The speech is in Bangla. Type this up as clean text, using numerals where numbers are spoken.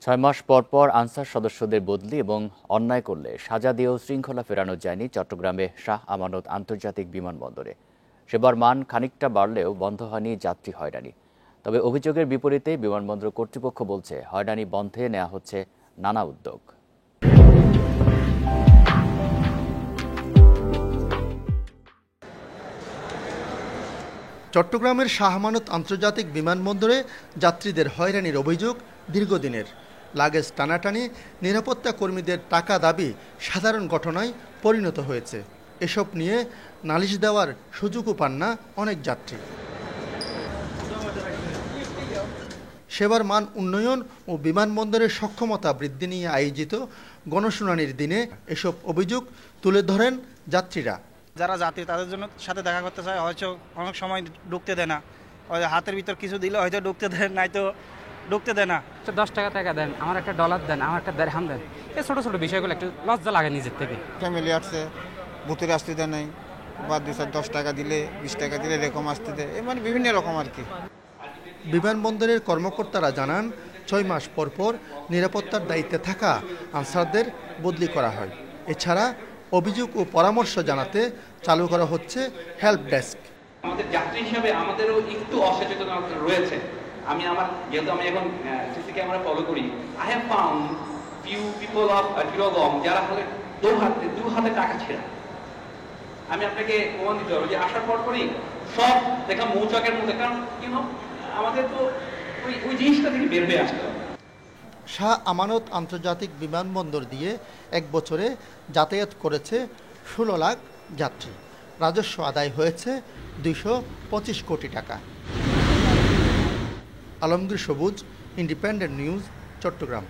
6 মাস পর পর আনসার সদস্যদের বদলি এবং অন্যায় করলে সাজা দিয়েও শৃঙ্খলা ফেরানো যায়নি চট্টগ্রামে শাহ আমানত আন্তর্জাতিক বিমানবন্দরে। সেবার মান খানিকটা বাড়লেও বন্ধ হয়নি যাত্রী হয়রানি। তবে অভিযোগের বিপরীতে বিমানবন্দর কর্তৃপক্ষ বলছে হয়রানি বন্ধে নেওয়া হচ্ছে নানা উদ্যোগ। চট্টগ্রামের শাহ আমানত আন্তর্জাতিক বিমানবন্দরে যাত্রীদের হয়রানির অভিযোগ দীর্ঘদিনের। লাগেজ টানাটানি, নিরাপত্তা কর্মীদের টাকা দাবি সাধারণ ঘটনায় পরিণত হয়েছে। এসব নিয়ে নালিশ দেওয়ার সুযোগও পান না অনেক যাত্রী। সেবার মান উন্নয়ন ও বিমানবন্দরের সক্ষমতা বৃদ্ধি নিয়ে আয়োজিত গণশুনানির দিনে এসব অভিযোগ তুলে ধরেন যাত্রীরা। যারা যাত্রী তাদের জন্য সাথে দেখা করতে চায়, হয়তো অনেক সময় ঢুকতে দেয় না, হাতের ভিতর কিছু দিলে হয়তো ঢুকতে দেন, নাই তো ঢুকতে দেয় না। 10 টাকা দেন, আমার একটা ডলার দেন, আমার একটা দেড়হাম দেন। এই ছোটো ছোটো বিষয়গুলো একটু লজ্জা লাগে নিজের থেকে। ফ্যামিলি আসছে, ভুতুরে আসতে দেয় নাই, বা 10 টাকা দিলে 20 টাকা দিলে এরকম আসতে দেয়, মানে বিভিন্ন রকম আর কি। বিমানবন্দরের কর্মকর্তারা জানান 6 মাস পর পর নিরাপত্তার দায়িত্বে থাকা আনসারদের বদলি করা হয়। এছাড়া অভিযোগ ও পরামর্শ জানাতে চালু করা হচ্ছে হেল্প ডেস্ক। আমাদের যাত্রী হিসাবে আমাদেরও একটু অসচেতনতা রয়েছে। যেহেতু আমি এখন সিসি ক্যামেরা ফলো করি, I have found few people of টিরগম যারা হলে দু হাতে টাকা ছেড়া। আমি আপনাকে প্রমাণ দিতে পারবো যে আসার পরই সব দেখলাম মৌচাকের মধ্যে, কারণ আমাদের তো ওই জিনিসটা থেকে বের হয়ে আসতে হবে। শাহ আমানত আন্তর্জাতিক বিমানবন্দর দিয়ে এক বছরে যাতায়াত করেছে 16 লাখ যাত্রী। রাজস্ব আদায় হয়েছে 225 কোটি টাকা। আলমগীর সবুজ, ইন্ডিপেন্ডেন্ট নিউজ, চট্টগ্রাম।